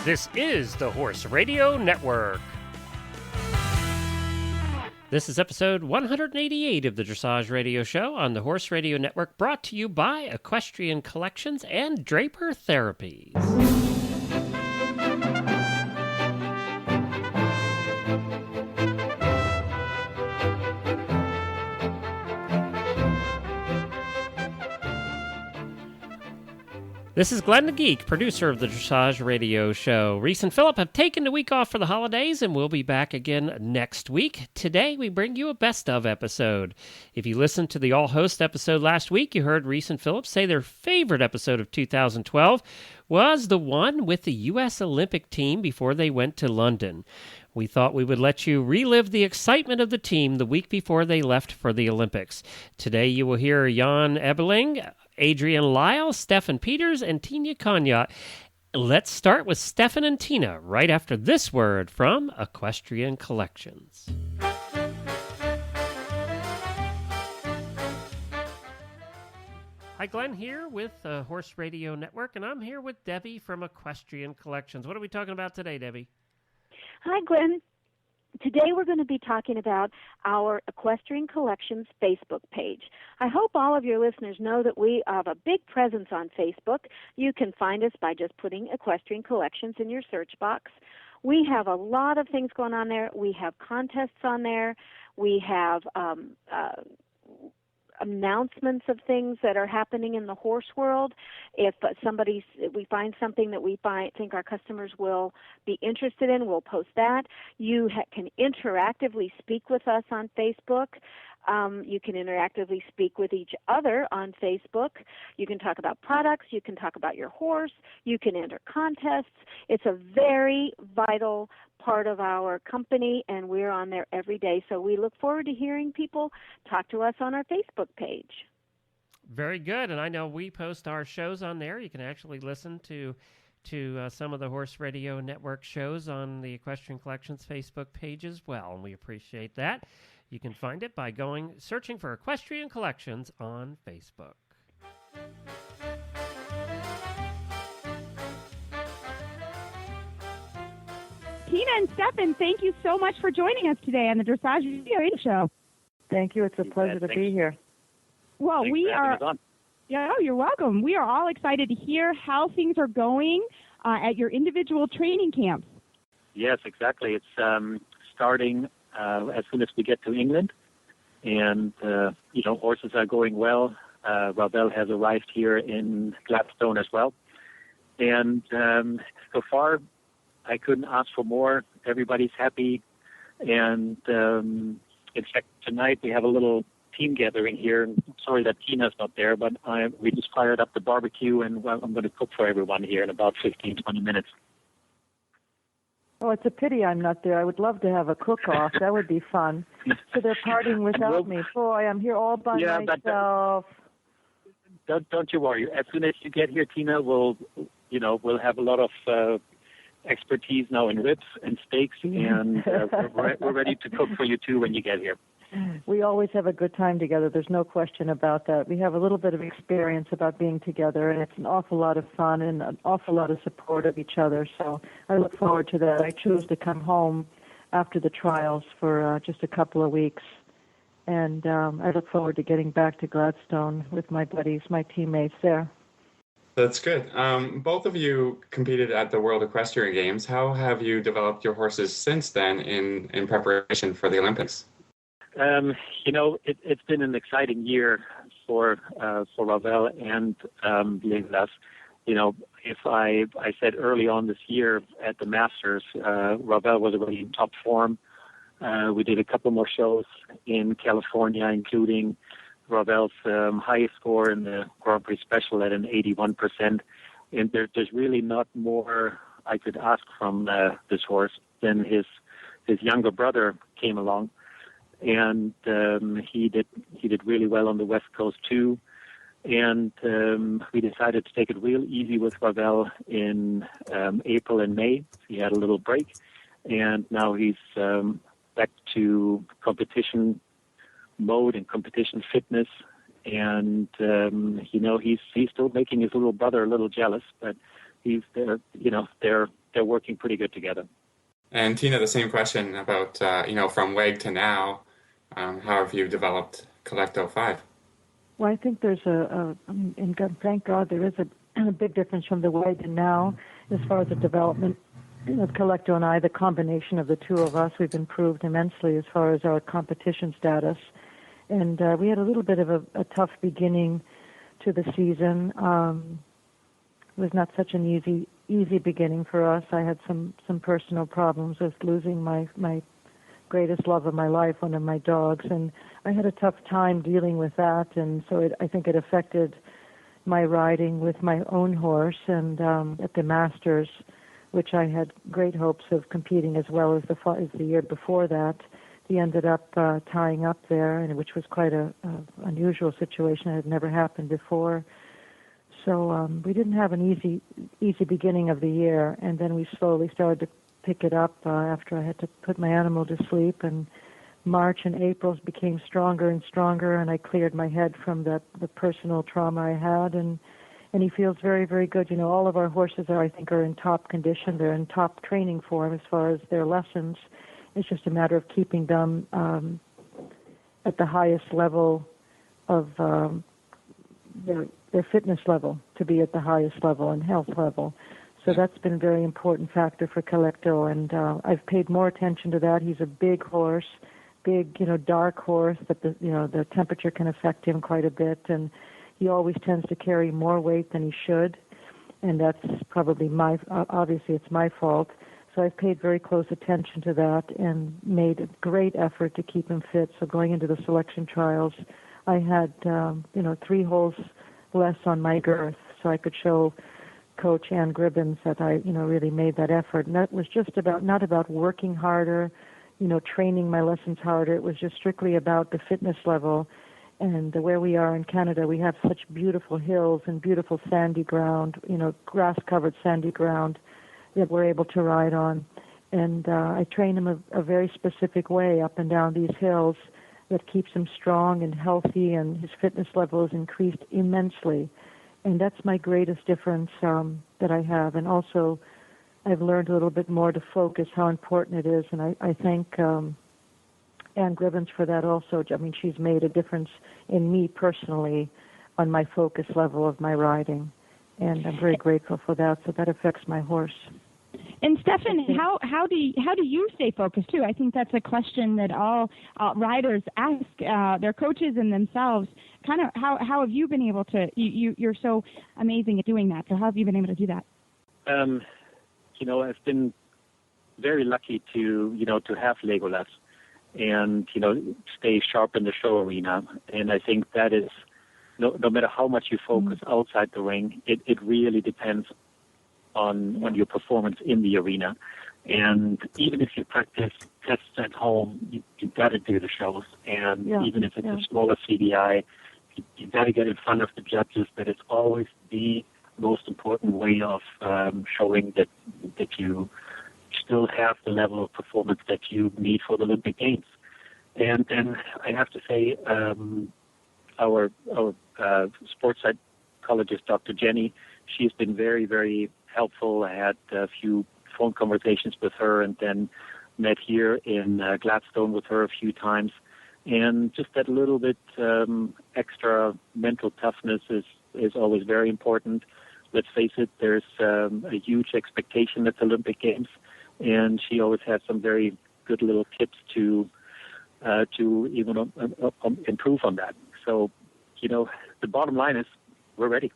This is the Horse Radio Network. This is episode 188 of the Dressage Radio Show on the Horse Radio Network, brought to you by Equestrian Collections and Draper Therapies. This is Glenn the Geek, producer of the Dressage Radio Show. Reese and Phillip have taken the week off for the holidays, and we'll be back again next week. Today, we bring you a best-of episode. If you listened to the all-host episode last week, you heard Reese and Phillip say their favorite episode of 2012 was the one with the U.S. Olympic team before they went to London. We thought we would let you relive the excitement of the team the week before they left for the Olympics. Today, you will hear Jan Ebeling, Adrian Lyle, Stefan Peters, and Tina Konyat. Let's start with Stefan and Tina right after this word from Equestrian Collections. Hi, Glenn here with Horse Radio Network, and I'm here with Debbie from Equestrian Collections. What are we talking about today, Debbie? Hi, Glenn. Today we're going to be talking about our Equestrian Collections Facebook page. I hope all of your listeners know that we have a big presence on Facebook. You can find us by just putting Equestrian Collections in your search box. We have a lot of things going on there. We have contests on there. We have announcements of things that are happening in the horse world. If we find something that we think our customers will be interested in, we'll post that. You can interactively speak with us on Facebook. You can interactively speak with each other on Facebook. You can talk about products. You can talk about your horse. You can enter contests. It's a very vital part of our company, and we're on there every day. So we look forward to hearing people talk to us on our Facebook page. Very good. And I know we post our shows on there. You can actually listen to some of the Horse Radio Network shows on the Equestrian Collections Facebook page as well, and we appreciate that. You can find it by searching for Equestrian Collections on Facebook. Tina and Stefan, thank you so much for joining us today on the Dressage Radio Show. Thank you. It's a pleasure to be here. Well, Thanks we for having are. us on. Yeah, you're welcome. We are all excited to hear how things are going at your individual training camps. Yes, exactly. It's starting as soon as we get to England, and horses are going well. Ravel has arrived here in Gladstone as well, and so far I couldn't ask for more. Everybody's happy, and in fact tonight we have a little team gathering here. I'm sorry that Tina's not there, but we just fired up the barbecue, and I'm going to cook for everyone here in about 15, 20 minutes. Oh, it's a pity I'm not there. I would love to have a cook-off. That would be fun. So they're partying without me. Boy, I'm here all by myself. But don't you worry. As soon as you get here, Tina, we'll have a lot of expertise now in ribs and steaks, and we're ready to cook for you too when you get here. We always have a good time together. There's no question about that. We have a little bit of experience about being together, and it's an awful lot of fun and an awful lot of support of each other. So I look forward to that. I choose to come home after the trials for just a couple of weeks, and I look forward to getting back to Gladstone with my buddies, my teammates there. That's good. Both of you competed at the World Equestrian Games. How have you developed your horses since then in preparation for the Olympics? It's been an exciting year for Ravel and Lindas. If I said early on this year at the Masters, Ravel was already in top form. We did a couple more shows in California, including Ravel's highest score in the Grand Prix Special at an 81%. And there's really not more I could ask from this horse. Then his younger brother came along, and he did really well on the West Coast too. And we decided to take it real easy with Ravel in April and May. He had a little break, and now he's back to competition mode and competition fitness. And he's still making his little brother a little jealous, but they're they're working pretty good together. And Tina, the same question about, from WEG to now, how have you developed Collecto 5? Well, I think there's thank God there is a big difference from the WEG to now as far as the development of Collecto and I. The combination of the two of us, we've improved immensely as far as our competition status. And we had a little bit of a tough beginning to the season. It was not such an easy beginning for us. I had some personal problems with losing my greatest love of my life, one of my dogs, and I had a tough time dealing with that, and so I think it affected my riding with my own horse. And at the Masters, which I had great hopes of competing as well as the year before that, he ended up tying up there, and which was quite a unusual situation. It had never happened before. So we didn't have an easy beginning of the year, and then we slowly started to pick it up after I had to put my animal to sleep. And March and April became stronger and stronger, and I cleared my head from the personal trauma I had, and he feels very, very good. All of our horses are in top condition. They're in top training form as far as their lessons. It's just a matter of keeping them at the highest level of their fitness level, to be at the highest level and health level. So that's been a very important factor for Collecto, and I've paid more attention to that. He's a big horse, dark horse that the temperature can affect him quite a bit, and he always tends to carry more weight than he should, and that's probably obviously it's my fault. So I've paid very close attention to that and made a great effort to keep him fit. So going into the selection trials, I had 3 holes less on my girth, so I could show Coach Ann Gribbins that I really made that effort. And that was just not about working harder, training my lessons harder. It was just strictly about the fitness level. And where we are in Canada, we have such beautiful hills and beautiful sandy ground, grass-covered sandy ground that we're able to ride on. And I train him a very specific way up and down these hills that keeps him strong and healthy, and his fitness level is increased immensely. And that's my greatest difference that I have. And also, I've learned a little bit more to focus how important it is, and I thank Ann Gribbins for that also. I mean, she's made a difference in me personally on my focus level of my riding, and I'm very grateful for that. So that affects my horse. And Stefan, how do you stay focused too? I think that's a question that all riders ask their coaches and themselves. Kind of how have you been able to? You're so amazing at doing that. So how have you been able to do that? I've been very lucky to have Legolas and stay sharp in the show arena. And I think that is no matter how much you focus outside the ring, it really depends on your performance in the arena. And even if you practice tests at home, you got to do the shows. And even if it's a smaller CDI, you got to get in front of the judges. That it's always the most important way of showing that you still have the level of performance that you need for the Olympic Games. And then I have to say, our sports psychologist, Dr. Jenny, she's been very, very helpful. I had a few phone conversations with her, and then met here in Gladstone with her a few times. And just that little bit extra mental toughness is always very important. Let's face it, there's a huge expectation at the Olympic Games, and she always had some very good little tips to even improve on that. So, the bottom line is we're ready.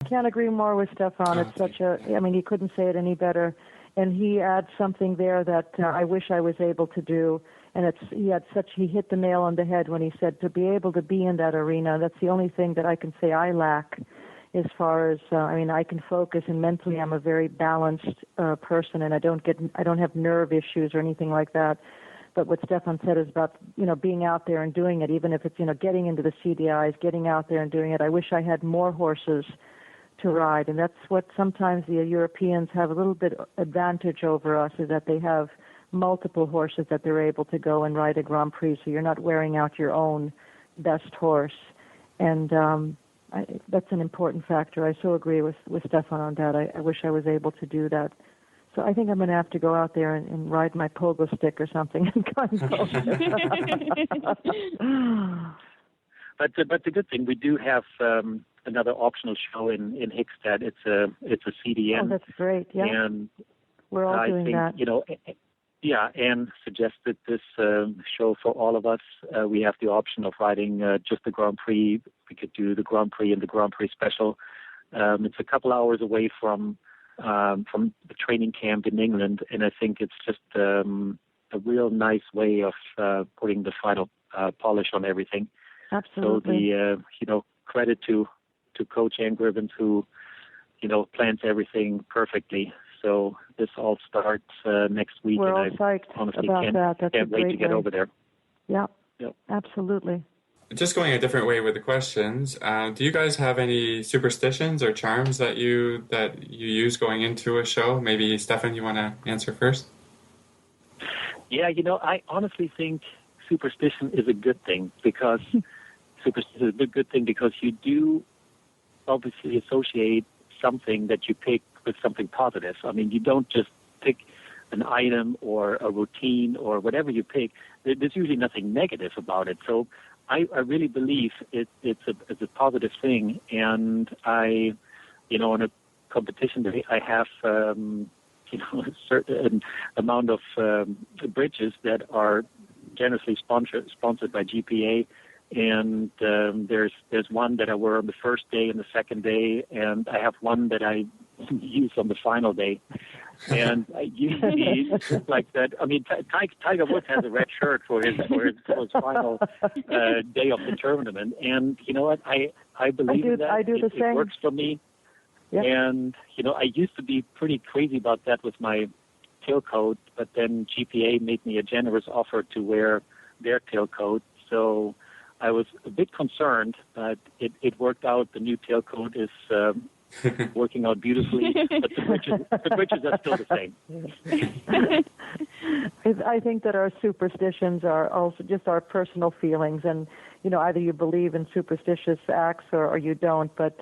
I can't agree more with Stefan. It's he couldn't say it any better. And he adds something there that I wish I was able to do. And he hit the nail on the head when he said to be able to be in that arena, that's the only thing that I can say I lack as far as, I can focus, and mentally I'm a very balanced person, and I don't have nerve issues or anything like that. But what Stefan said is about, being out there and doing it, even if it's, getting into the CDIs, getting out there and doing it. I wish I had more horses to ride, and that's what sometimes the Europeans have a little bit advantage over us, is that they have multiple horses that they're able to go and ride a Grand Prix, so you're not wearing out your own best horse. And that's an important factor. I so agree with Stefan on that. I wish I was able to do that. So I think I'm going to have to go out there and ride my pogo stick or something and kind of. But the good thing, we do have another optional show in Hickstead. It's a CDN. Oh, that's great. Yeah. And we're all I doing think, that. Anne suggested this show for all of us. We have the option of riding just the Grand Prix. We could do the Grand Prix and the Grand Prix Special. It's a couple hours away from the training camp in England, and I think it's just a real nice way of putting the final polish on everything. Absolutely. So the credit to Coach Ann Gribbons, who plans everything perfectly. So this all starts next week. We're and all I psyched honestly about that. That's can't wait to get over there. Yeah. Yep. Absolutely. Just going a different way with the questions, do you guys have any superstitions or charms that you use going into a show? Maybe Stefan, you want to answer first? Yeah, I honestly think superstition is a good thing because you do obviously associate something that you pick with something positive. I mean, you don't just pick an item or a routine or whatever you pick. There's usually nothing negative about it. So I really believe it's a positive thing. And on a competition day, I have a certain amount of bridges that are generously sponsored by GPA. And there's one that I wear on the first day and the second day, and I have one that I use on the final day. And usually it's just like that. I mean, Tiger Woods has a red shirt for his final day of the tournament, and you know what? I believe in that. I do the same. It works for me. Yep. And I used to be pretty crazy about that with my tailcoat, but then GPA made me a generous offer to wear their tailcoat, so I was a bit concerned, but it worked out. The new tailcoat is working out beautifully, but the bridges are still the same. I think that our superstitions are also just our personal feelings, and either you believe in superstitious acts or you don't, but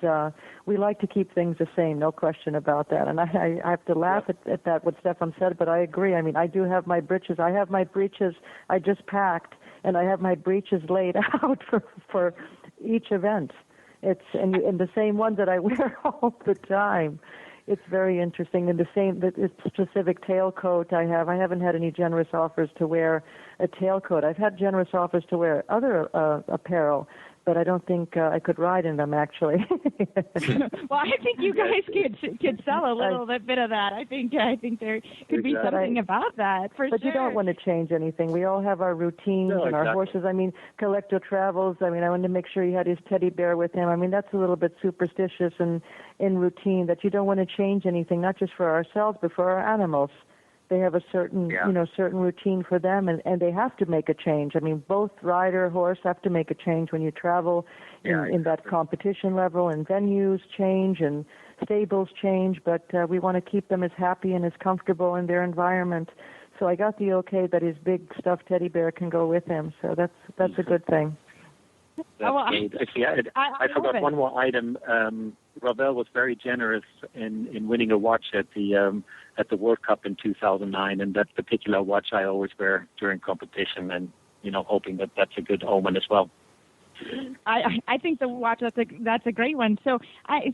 we like to keep things the same, no question about that. And I have to laugh at that, what Stefan said, but I agree. I mean, I do have my breeches. I have my breeches I just packed, and I have my breeches laid out for each event. It's in the same ones that I wear all the time. It's very interesting. And the specific tailcoat I haven't had any generous offers to wear a tailcoat. I've had generous offers to wear other apparel, but I don't think I could ride in them, actually. Well, I think you guys could sell a little bit of that. I think there could be something about that, for but sure. You don't want to change anything. We all have our routines and our horses. I mean, Collector Travels, I wanted to make sure he had his teddy bear with him. I mean, that's a little bit superstitious and in routine, that you don't want to change anything, not just for ourselves, but for our animals. They have a certain, certain routine for them, and they have to make a change. I mean, both rider, horse have to make a change when you travel in that competition level, and venues change and stables change, but we want to keep them as happy and as comfortable in their environment. So I got the okay that his big stuffed teddy bear can go with him, so that's a good thing. That's great. Actually, I forgot one more item. Ravel was very generous in winning a watch at the World Cup in 2009, and that particular watch I always wear during competition, and hoping that that's a good omen as well. I think the watch that's a great one. So,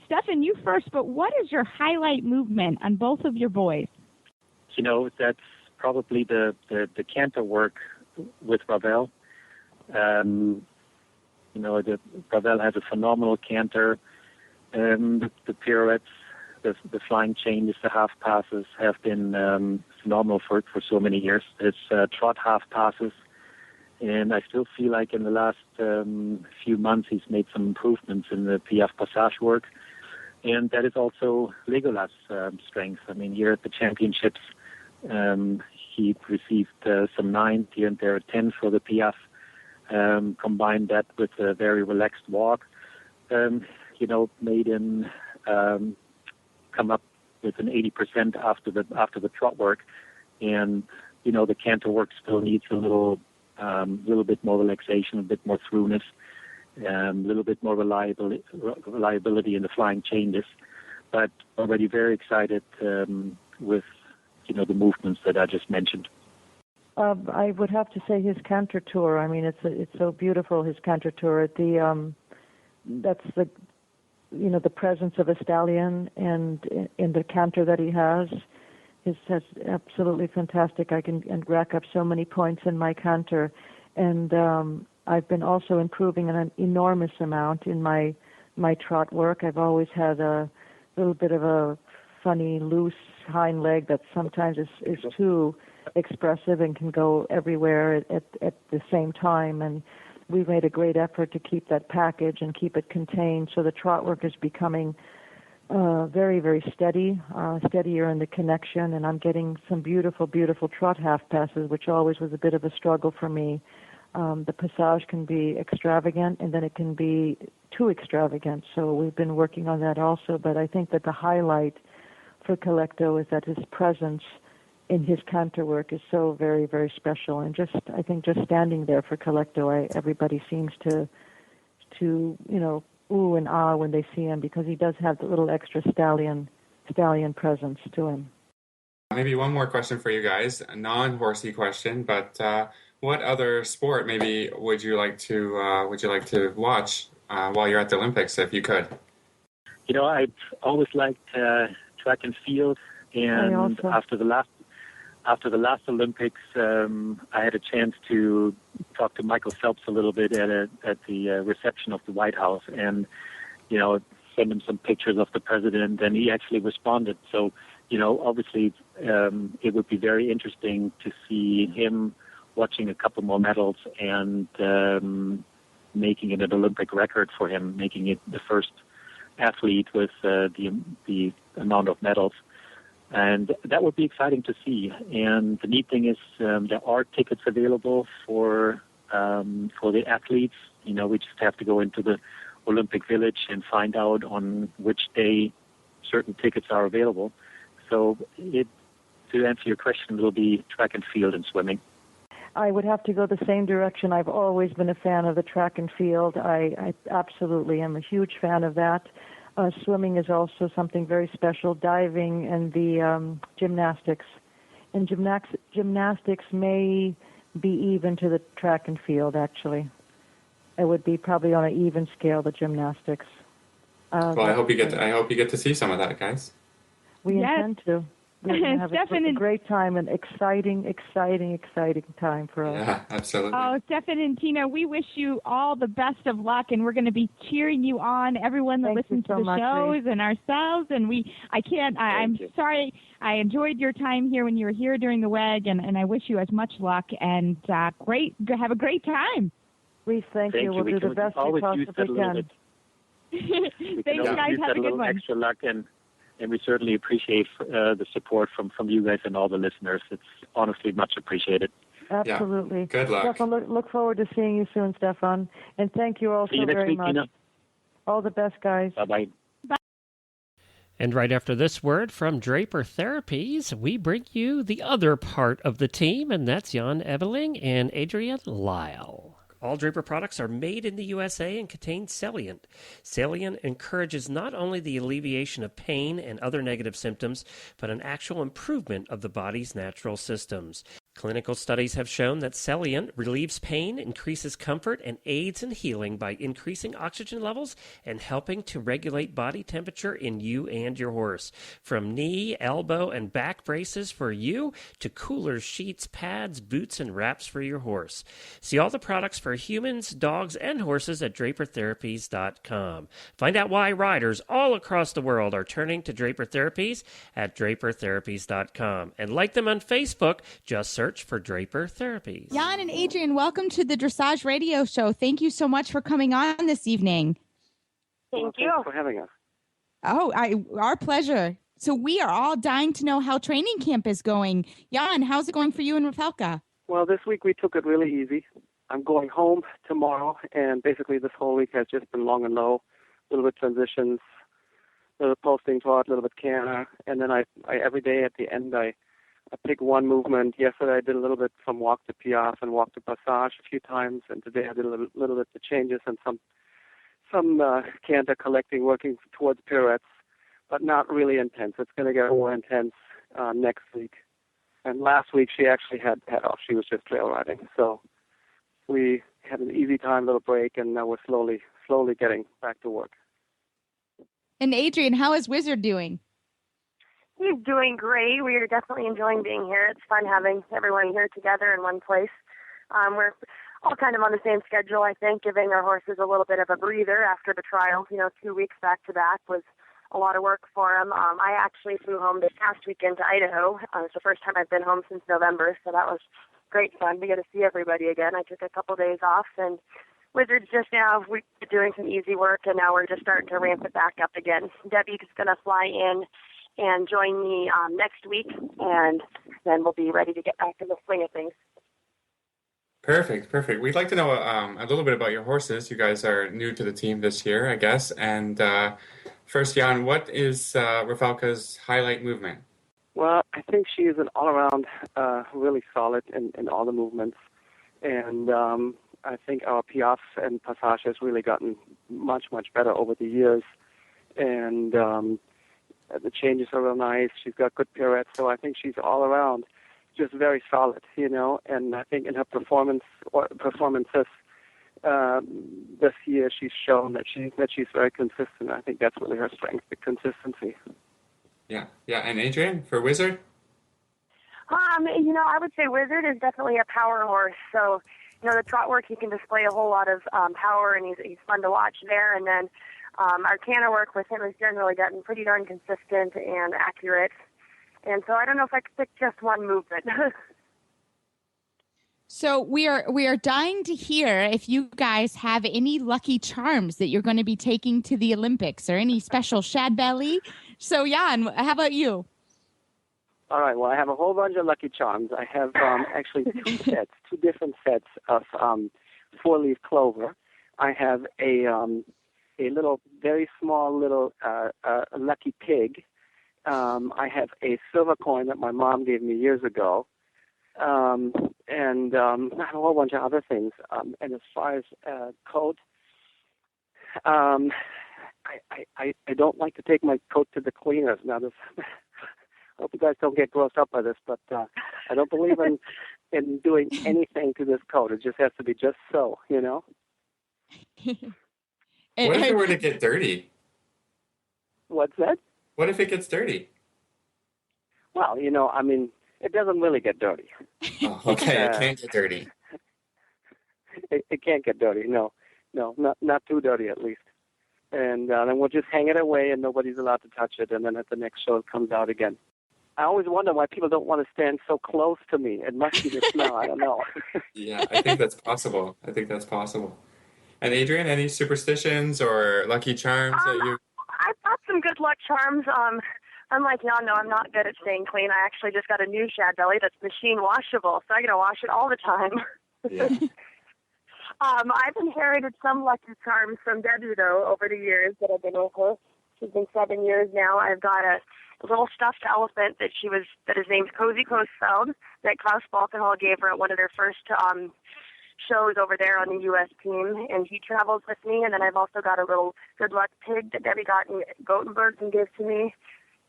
Stefan, you first, but what is your highlight movement on both of your boys? That's probably the canter work with Ravel. Ravel has a phenomenal canter. The pirouettes, the flying changes, the half passes have been phenomenal for so many years. It's trot half passes, and I still feel like in the last few months he's made some improvements in the Piaffe Passage work, and that is also Legolas' strength. I mean, here at the championships, he received some 9, here and there a 10 for the Piaffe. Combined that with a very relaxed walk, made him come up with an 80% after the trot work, and the canter work still needs a little bit more relaxation, a bit more throughness, a little bit more reliability in the flying changes. But already very excited with the movements that I just mentioned. I would have to say his canter tour. I mean, it's so beautiful, his canter tour. That's the presence of a stallion and in the canter that he has. That's absolutely fantastic. I can rack up so many points in my canter, and I've been also improving an enormous amount in my trot work. I've always had a little bit of a funny, loose hind leg that sometimes is too expressive and can go everywhere at the same time. And we've made a great effort to keep that package and keep it contained. So the trot work is becoming very, very steadier in the connection. And I'm getting some beautiful, beautiful trot half passes, which always was a bit of a struggle for me. The passage can be extravagant, and then it can be too extravagant. So we've been working on that also. But I think that the highlight for Collecto is that his presence in his canter work is so very, very special. And I think just standing there for Collecto, everybody seems to ooh and ah when they see him, because he does have the little extra stallion presence to him. Maybe one more question for you guys, a non-horsey question, but what other sport maybe would you like to watch while you're at the Olympics, if you could? I've always liked track and field, and after the last Olympics, I had a chance to talk to Michael Phelps a little bit at the reception of the White House, and send him some pictures of the president, and he actually responded. So obviously, it would be very interesting to see him watching a couple more medals and making it an Olympic record for him, making it the first athlete with the amount of medals. And that would be exciting to see. And the neat thing is there are tickets available for the athletes. We just have to go into the Olympic Village and find out on which day certain tickets are available. So to answer your question, it'll be track and field and swimming. I would have to go the same direction. I've always been a fan of the track and field. I absolutely am a huge fan of that. Swimming is also something very special. Diving and the gymnastics. And gymnastics may be even to the track and field, actually. It would be probably on an even scale, the gymnastics. Well, I hope you get to see some of that, guys. We intend to. We're going to have a great time, an exciting time for us. Yeah, absolutely. Oh, Stefan and Tina, we wish you all the best of luck, and we're going to be cheering you on, everyone that listens to the shows and ourselves. And I'm sorry, I enjoyed your time here when you were here during the WEG, and I wish you as much luck and have a great time. Please, thank you. We'll do the best we possibly can. Thanks, guys. Have a good one. Extra luck, and we certainly appreciate the support from you guys and all the listeners. It's honestly much appreciated. Absolutely. Yeah. Good luck. Stefan, look forward to seeing you soon, Stefan. And thank you all so very much. Tina. All the best, guys. Bye-bye. Bye. And right after this word from Draper Therapies, we bring you the other part of the team, and that's Jan Eveling and Adrian Lyle. All Draper products are made in the USA and contain Salient. Salient encourages not only the alleviation of pain and other negative symptoms, but an actual improvement of the body's natural systems. Clinical studies have shown that Salient relieves pain, increases comfort, and aids in healing by increasing oxygen levels and helping to regulate body temperature in you and your horse. From knee, elbow, and back braces for you to coolers, sheets, pads, boots, and wraps for your horse. See all the products for humans, dogs, and horses at DraperTherapies.com. Find out why riders all across the world are turning to Draper Therapies at DraperTherapies.com. And like them on Facebook, just search for Draper Therapies. Jan and Adrian, welcome to the Dressage Radio Show. Thank you so much for coming on this evening. Thank you for having us. Oh, our pleasure. So we are all dying to know how training camp is going. Jan, how's it going for you and Rafelka? Well, this week we took it really easy. I'm going home tomorrow, and basically this whole week has just been long and low, a little bit transitions, a little posting trot, a little bit canter, and then I every day at the end I pick one movement. Yesterday I did a little bit from walk to piaffe and walk to passage a few times, and today I did a little bit of changes and some canter collecting, working towards pirouettes, but not really intense. It's going to get more intense next week. And last week she actually had off. She was just trail riding. So we had an easy time, little break, and now we're slowly getting back to work. And Adrian, how is Wizard doing? He's doing great. We are definitely enjoying being here. It's fun having everyone here together in one place. We're all kind of on the same schedule, I think, giving our horses a little bit of a breather after the trial. 2 weeks back to back was a lot of work for them. I actually flew home this past weekend to Idaho. It's the first time I've been home since November, so that was great fun to get to see everybody again. I took a couple days off, and Wizards just now, we've been doing some easy work, and now we're just starting to ramp it back up again. Debbie is going to fly in and join me next week, and then we'll be ready to get back in the swing of things. Perfect. We'd like to know a little bit about your horses. You guys are new to the team this year, I guess. And first, Jan, what is Rafelka's highlight movement? Well, I think she is an all-around really solid in all the movements. And I think our Piaffe and Passage has really gotten much, much better over the years. And the changes are real nice. She's got good pirouettes, so I think she's all around just very solid, And I think in her performances this year, she's shown that she's very consistent. I think that's really her strength, the consistency. Yeah. And Adrian, for Wizard? I would say Wizard is definitely a power horse. So, the trot work, he can display a whole lot of power, and he's fun to watch there. And then our canter work with him has generally gotten pretty darn consistent and accurate. And so I don't know if I could pick just one movement. So we are dying to hear if you guys have any lucky charms that you're going to be taking to the Olympics or any special shad belly. So Jan, how about you? All right. Well, I have a whole bunch of lucky charms. I have actually two different sets of four-leaf clover. I have a little, very small little lucky pig. I have a silver coin that my mom gave me years ago, and a whole bunch of other things. And as far as coat, I don't like to take my coat to the cleaners. Now, I hope you guys don't get grossed up by this, but I don't believe in doing anything to this coat. It just has to be just so, What if it were to get dirty? What's that? What if it gets dirty? Well, it doesn't really get dirty. Oh, okay, it can't get dirty. It can't get dirty. No, not too dirty at least. And then we'll just hang it away, and nobody's allowed to touch it. And then at the next show, it comes out again. I always wonder why people don't want to stand so close to me. It must be the smell. I don't know. Yeah, I think that's possible. And Adrian, any superstitions or lucky charms that you? I've got some good luck charms. Unlike y'all, no, I'm not good at staying clean. I actually just got a new shad belly that's machine washable, so I gotta wash it all the time. Yeah. I've inherited some lucky charms from Debbie, though, over the years that I've been with her. She's been 7 years now. I've got a little stuffed elephant that is named Cozy Coastfeld that Klaus Balkenhol gave her at one of their first shows over there on the U.S. team, and he travels with me. And then I've also got a little good luck pig that Debbie got in Gothenburg and gave to me.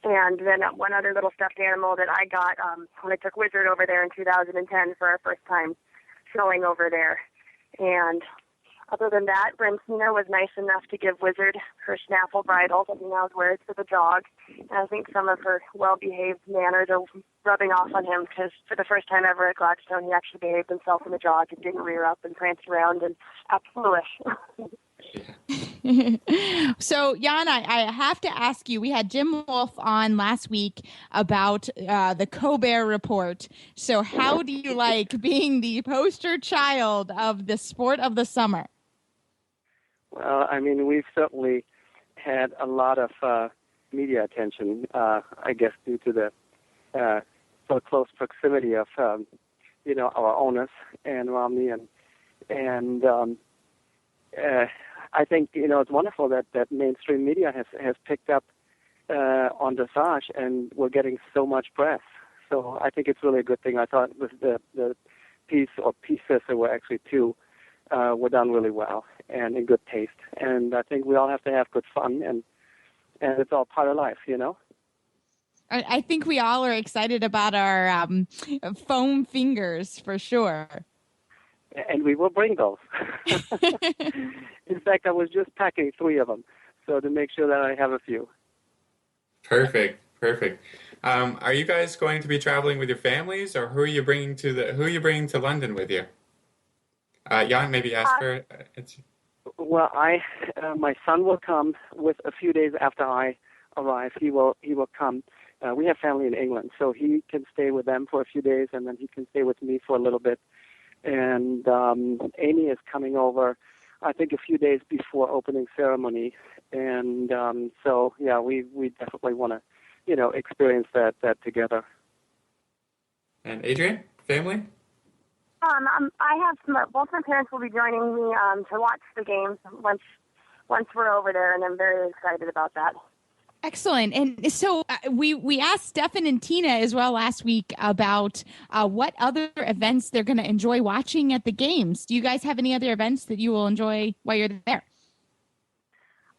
And then one other little stuffed animal that I got when I took Wizard over there in 2010 for our first time showing over there. And other than that, Brentina was nice enough to give Wizard her snaffle bridle that he now wears for the jog. And I think some of her well-behaved manners are rubbing off on him, because for the first time ever at Gladstone, he actually behaved himself in the jog and didn't rear up and prance around and act foolish. So, Jan, I have to ask you, we had Jim Wolf on last week about the Colbert Report. So how do you like being the poster child of the sport of the summer? Well, we've certainly had a lot of media attention, I guess, due to the so close proximity of, our owners and Romney. And I think, it's wonderful that mainstream media has picked up on Dressage, and we're getting so much press. So I think it's really a good thing. I thought the piece or pieces, there were actually two, were done really well and in good taste. And I think we all have to have good fun, and it's all part of life, I think we all are excited about our foam fingers for sure. And we will bring those. In fact, I was just packing 3 of them, so to make sure that I have a few. Perfect. Are you guys going to be traveling with your families, or who are you bringing to London with you? Jan, maybe ask her. Well, my son will come with a few days after I arrive. He will come. We have family in England, so he can stay with them for a few days, and then he can stay with me for a little bit. And Amy is coming over, I think, a few days before opening ceremony. And so, yeah, we definitely want to, experience that together. And Adrian, family? I have both my parents will be joining me to watch the games once we're over there, and I'm very excited about that. Excellent. And so we asked Stefan and Tina as well last week about what other events they're going to enjoy watching at the games. Do you guys have any other events that you will enjoy while you're there?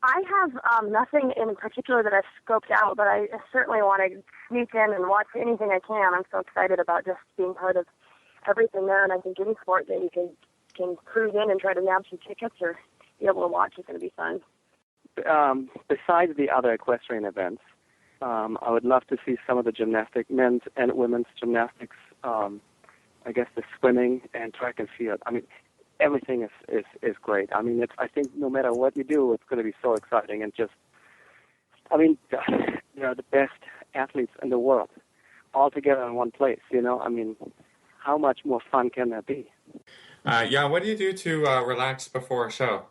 I have nothing in particular that I've scoped out, but I certainly want to sneak in and watch anything I can. I'm so excited about just being part of everything there, and I think any sport that you can cruise in and try to nab some tickets or be able to watch is going to be fun. Besides the other equestrian events, I would love to see some of the men's and women's gymnastics, I guess the swimming and track and field. I mean, everything is great. I mean, I think no matter what you do, it's going to be so exciting and just, I mean, they're the best athletes in the world all together in one place, I mean, how much more fun can that be? Yeah, what do you do to relax before a show?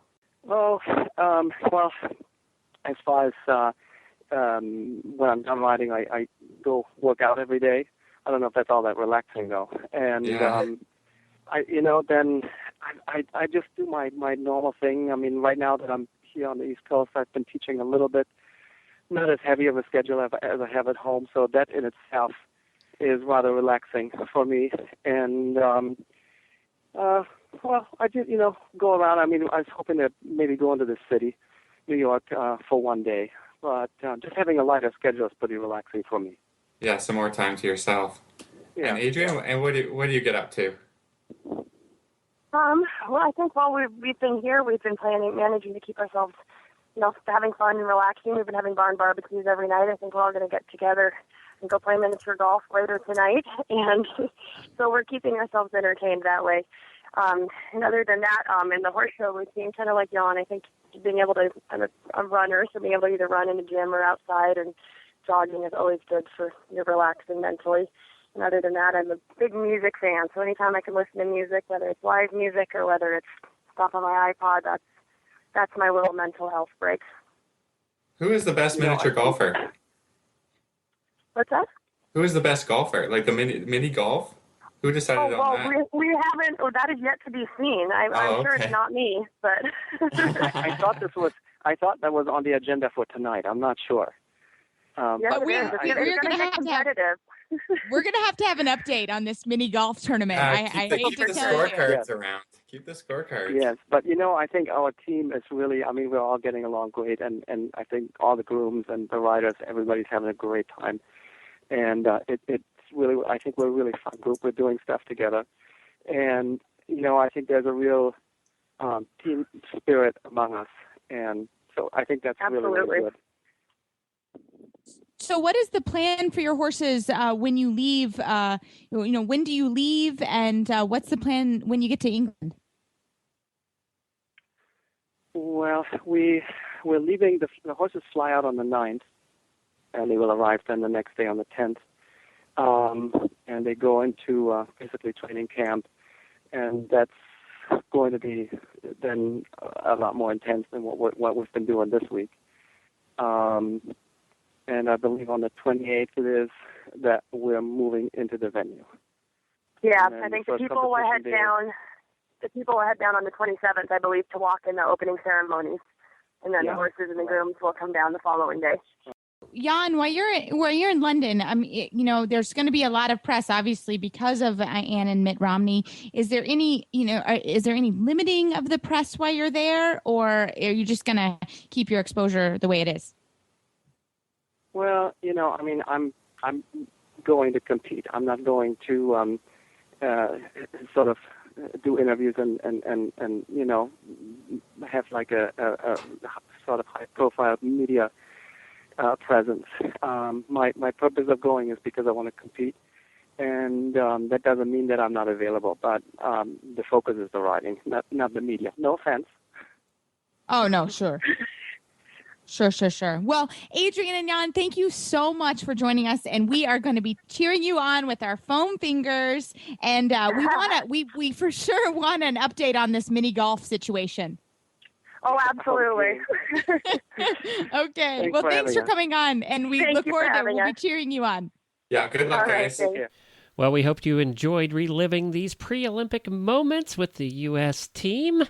Oh, well, as far as when I'm done riding, I go work out every day. I don't know if that's all that relaxing though. And then I just do my normal thing. I mean, right now that I'm here on the East Coast, I've been teaching a little bit, not as heavy of a schedule as I have at home. So that in itself is rather relaxing for me. And well, I did, go around. I mean, I was hoping to maybe go into the city, New York, for one day. But just having a lighter schedule is pretty relaxing for me. Yeah, some more time to yourself. Yeah. And Adrian, and what do you get up to? Well, I think while we've been here, we've been managing to keep ourselves, having fun and relaxing. We've been having barn barbecues every night. I think we're all going to get together and go play miniature golf later tonight. And so we're keeping ourselves entertained that way. And other than that, in the horse show routine, kind of like Jan, I think being able to, I'm a runner, so being able to either run in the gym or outside and jogging is always good for your relaxing mentally. And other than that, I'm a big music fan, so anytime I can listen to music, whether it's live music or whether it's stuff on my iPod, that's my little mental health break. Who is the best miniature golfer? What's that? Who is the best golfer? Like the mini golf? Who decided on that? We haven't. Well, that is yet to be seen. I'm sure it's not me, but I thought that was on the agenda for tonight. I'm not sure. Yes, we're going to get competitive. We're going to have an update on this mini golf tournament. Keep the scorecards around. Keep the scorecards. Yes, but I think our team is really, we're all getting along great, and I think all the grooms and the riders, everybody's having a great time. And it's really, I think we're a really fun group. We're doing stuff together. And, I think there's a real team spirit among us. And so I think that's really, really good. So what is the plan for your horses when you leave? When do you leave, and what's the plan when you get to England? Well, we're leaving. The horses fly out on the 9th, and they will arrive then the next day on the 10th. And they go into basically training camp, and that's going to be then a lot more intense than what we've been doing this week. And I believe on the 28th it is that we're moving into the venue. Yeah, I think the people will head down. The people will head down on the 27th, I believe, to walk in the opening ceremonies, and then the horses and the grooms will come down the following day. Jan, while you're in London, there's going to be a lot of press, obviously, because of Anne and Mitt Romney. Is there any limiting of the press while you're there, or are you just going to keep your exposure the way it is? Well, I'm I'm going to compete. I'm not going to sort of do interviews and have like a sort of high profile media presence. My purpose of going is because I want to compete, and that doesn't mean that I'm not available. But the focus is the writing, not the media. No offense. Oh no, sure. Sure. Well, Adrian and Jan, thank you so much for joining us, and we are going to be cheering you on with our foam fingers. And we for sure want an update on this mini golf situation. Oh, absolutely. Okay. Well, thanks for coming on, and we look forward to we'll be cheering you on. Yeah. Good luck, guys. Well, we hope you enjoyed reliving these pre-Olympic moments with the U.S. team.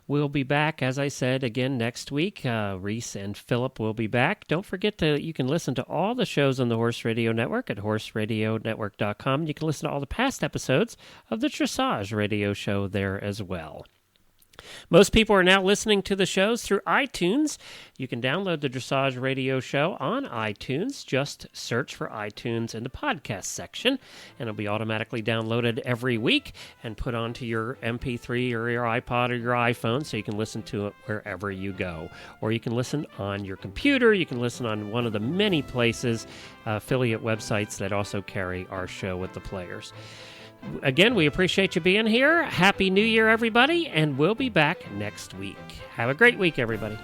We'll be back, as I said, again next week. Reese and Philip will be back. Don't forget you can listen to all the shows on the Horse Radio Network at horseradionetwork.com. You can listen to all the past episodes of the Dressage Radio Show there as well. Most people are now listening to the shows through iTunes. You can download the Dressage Radio Show on iTunes. Just search for iTunes in the podcast section, and it'll be automatically downloaded every week and put onto your MP3 or your iPod or your iPhone so you can listen to it wherever you go. Or you can listen on your computer. You can listen on one of the many places, affiliate websites that also carry our show with the players. Again, we appreciate you being here. Happy New Year, everybody, and we'll be back next week. Have a great week, everybody.